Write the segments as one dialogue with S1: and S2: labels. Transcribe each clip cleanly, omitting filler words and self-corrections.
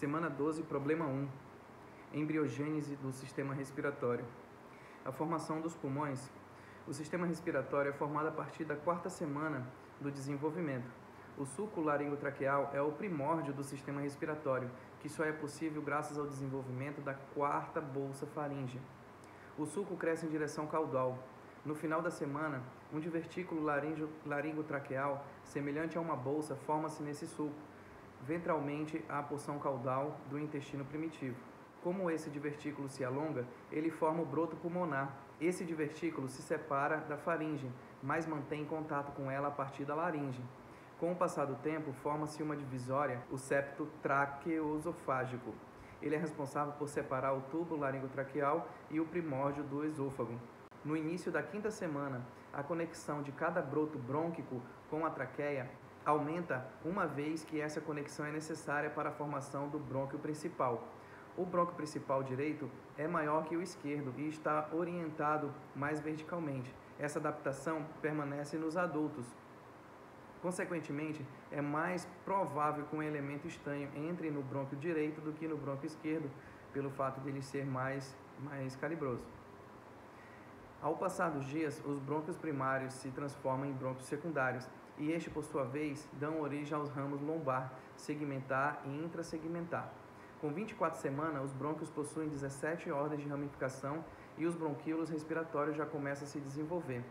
S1: Semana 12, problema 1. Embriogênese do sistema respiratório. A formação dos pulmões. O sistema respiratório é formado a partir da 4ª semana do desenvolvimento. O sulco laringotraqueal é o primórdio do sistema respiratório, que só é possível graças ao desenvolvimento da 4ª bolsa faríngea. O sulco cresce em direção caudal. No final da semana, um divertículo laringotraqueal, semelhante a uma bolsa, forma-se nesse sulco, ventralmente à porção caudal do intestino primitivo. Como esse divertículo se alonga, ele forma o broto pulmonar. Esse divertículo se separa da faringe, mas mantém contato com ela a partir da laringe. Com o passar do tempo, forma-se uma divisória, o septo traqueoesofágico. Ele é responsável por separar o tubo laringotraqueal e o primórdio do esôfago. No início da 5ª semana, a conexão de cada broto brônquico com a traqueia aumenta, uma vez que essa conexão é necessária para a formação do brônquio principal. O brônquio principal direito é maior que o esquerdo e está orientado mais verticalmente. Essa adaptação permanece nos adultos. Consequentemente, é mais provável que um elemento estranho entre no brônquio direito do que no brônquio esquerdo, pelo fato de ele ser mais calibroso. Ao passar dos dias, os brônquios primários se transformam em brônquios secundários, e este, por sua vez, dão origem aos ramos lombar, segmentar e intrasegmentar. Com 24 semanas, os brônquios possuem 17 ordens de ramificação e os bronquíolos respiratórios já começam a se desenvolver.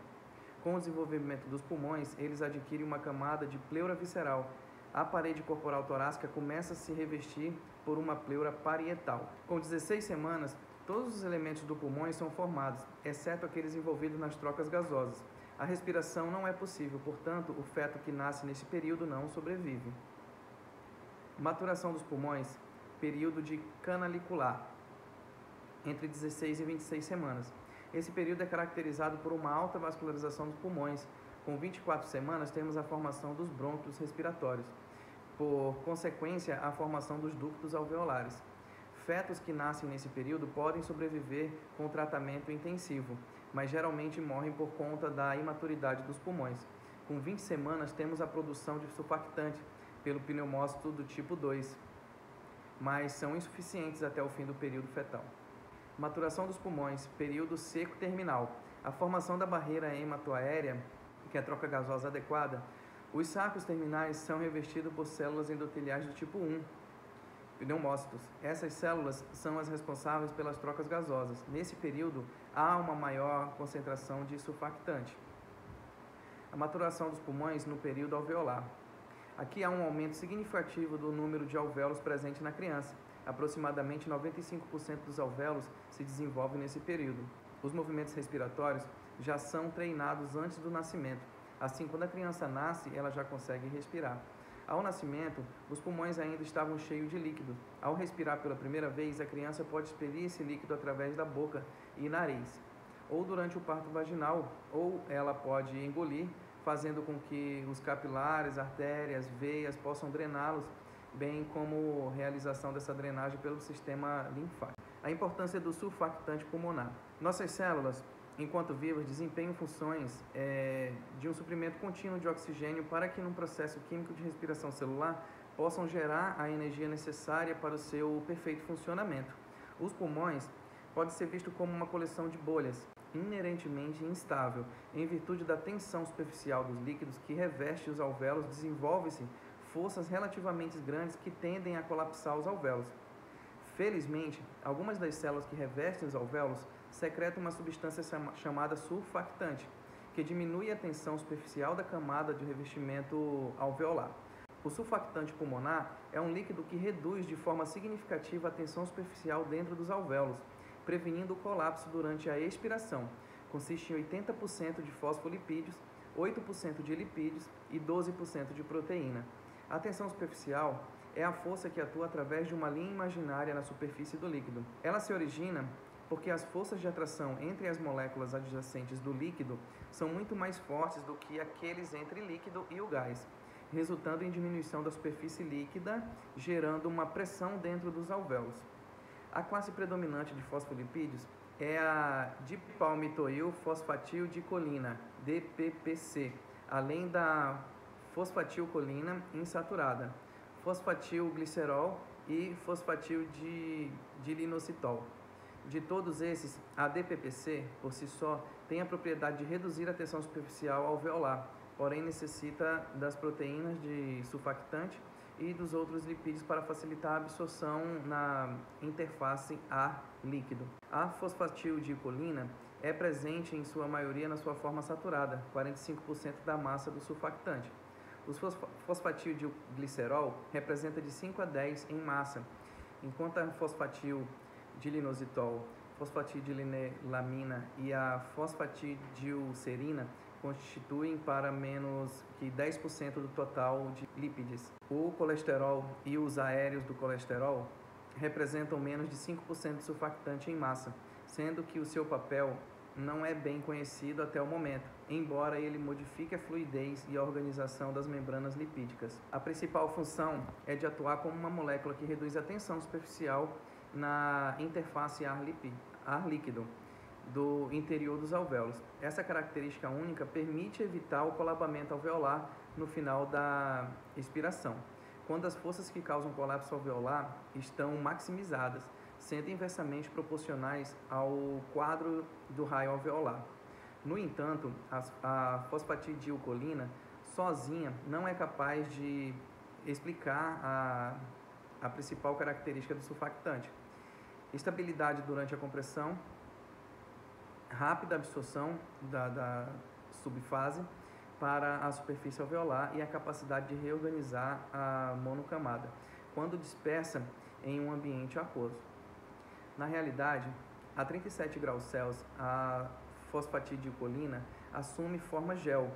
S1: Com o desenvolvimento dos pulmões, eles adquirem uma camada de pleura visceral. A parede corporal torácica começa a se revestir por uma pleura parietal. Com 16 semanas, todos os elementos do pulmão são formados, exceto aqueles envolvidos nas trocas gasosas. A respiração não é possível, portanto, o feto que nasce nesse período não sobrevive. Maturação dos pulmões, período de canalicular, entre 16 e 26 semanas. Esse período é caracterizado por uma alta vascularização dos pulmões. Com 24 semanas, temos a formação dos brônquios respiratórios. Por consequência, a formação dos ductos alveolares. Fetos que nascem nesse período podem sobreviver com tratamento intensivo, mas geralmente morrem por conta da imaturidade dos pulmões. Com 20 semanas, temos a produção de surfactante pelo pneumócito do tipo 2, mas são insuficientes até o fim do período fetal. Maturação dos pulmões, período seco terminal. A formação da barreira hematoaérea, que é a troca gasosa adequada. Os sacos terminais são revestidos por células endoteliais do tipo 1, pneumócitos. Essas células são as responsáveis pelas trocas gasosas. Nesse período, há uma maior concentração de surfactante. A maturação dos pulmões no período alveolar. Aqui há um aumento significativo do número de alvéolos presente na criança. Aproximadamente 95% dos alvéolos se desenvolvem nesse período. Os movimentos respiratórios já são treinados antes do nascimento. Assim, quando a criança nasce, ela já consegue respirar. Ao nascimento, os pulmões ainda estavam cheios de líquido. Ao respirar pela primeira vez, a criança pode expelir esse líquido através da boca e nariz, ou durante o parto vaginal, ou ela pode engolir, fazendo com que os capilares, artérias, veias possam drená-los, bem como realização dessa drenagem pelo sistema linfático. A importância do surfactante pulmonar. Nossas células, enquanto vivas, desempenham funções de um suprimento contínuo de oxigênio para que, num processo químico de respiração celular, possam gerar a energia necessária para o seu perfeito funcionamento. Os pulmões podem ser vistos como uma coleção de bolhas, inerentemente instável. Em virtude da tensão superficial dos líquidos que reveste os alvéolos, desenvolve-se forças relativamente grandes que tendem a colapsar os alvéolos. Felizmente, algumas das células que revestem os alvéolos secretam uma substância chamada surfactante, que diminui a tensão superficial da camada de revestimento alveolar. O surfactante pulmonar é um líquido que reduz de forma significativa a tensão superficial dentro dos alvéolos, prevenindo o colapso durante a expiração. Consiste em 80% de fosfolipídios, 8% de lipídios e 12% de proteína. A tensão superficial é a força que atua através de uma linha imaginária na superfície do líquido. Ela se origina porque as forças de atração entre as moléculas adjacentes do líquido são muito mais fortes do que aqueles entre líquido e o gás, resultando em diminuição da superfície líquida, gerando uma pressão dentro dos alvéolos. A classe predominante de fosfolipídios é a dipalmitoil-fosfatildicolina, DPPC, além da fosfatilcolina insaturada, fosfatilglicerol e fosfatildilinositol. De todos esses, a DPPC, por si só, tem a propriedade de reduzir a tensão superficial alveolar, porém necessita das proteínas de surfactante e dos outros lipídios para facilitar a absorção na interface ar-líquido. A fosfatildilcolina é presente em sua maioria na sua forma saturada, 45% da massa do surfactante. O fosfatildilglicerol representa de 5 a 10 em massa, enquanto a fosfatildilinositol, fosfatidilinelamina e a fosfatidilserina constituem para menos que 10% do total de lipídios. O colesterol e os aéreos do colesterol representam menos de 5% de surfactante em massa, sendo que o seu papel não é bem conhecido até o momento, embora ele modifique a fluidez e a organização das membranas lipídicas. A principal função é de atuar como uma molécula que reduz a tensão superficial na interface ar-líquido do interior dos alvéolos. Essa característica única permite evitar o colapamento alveolar no final da expiração, quando as forças que causam colapso alveolar estão maximizadas, sendo inversamente proporcionais ao quadro do raio alveolar. No entanto, a fosfatidilcolina sozinha não é capaz de explicar a principal característica do surfactante: estabilidade durante a compressão, rápida absorção da subfase para a superfície alveolar e a capacidade de reorganizar a monocamada quando dispersa em um ambiente aquoso. Na realidade, a 37 graus Celsius, a fosfatidilcolina assume forma gel,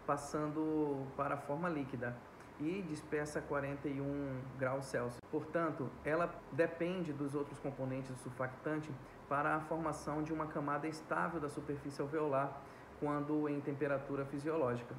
S1: passando para a forma líquida e dispersa a 41 graus Celsius. Portanto, ela depende dos outros componentes do surfactante para a formação de uma camada estável da superfície alveolar quando em temperatura fisiológica.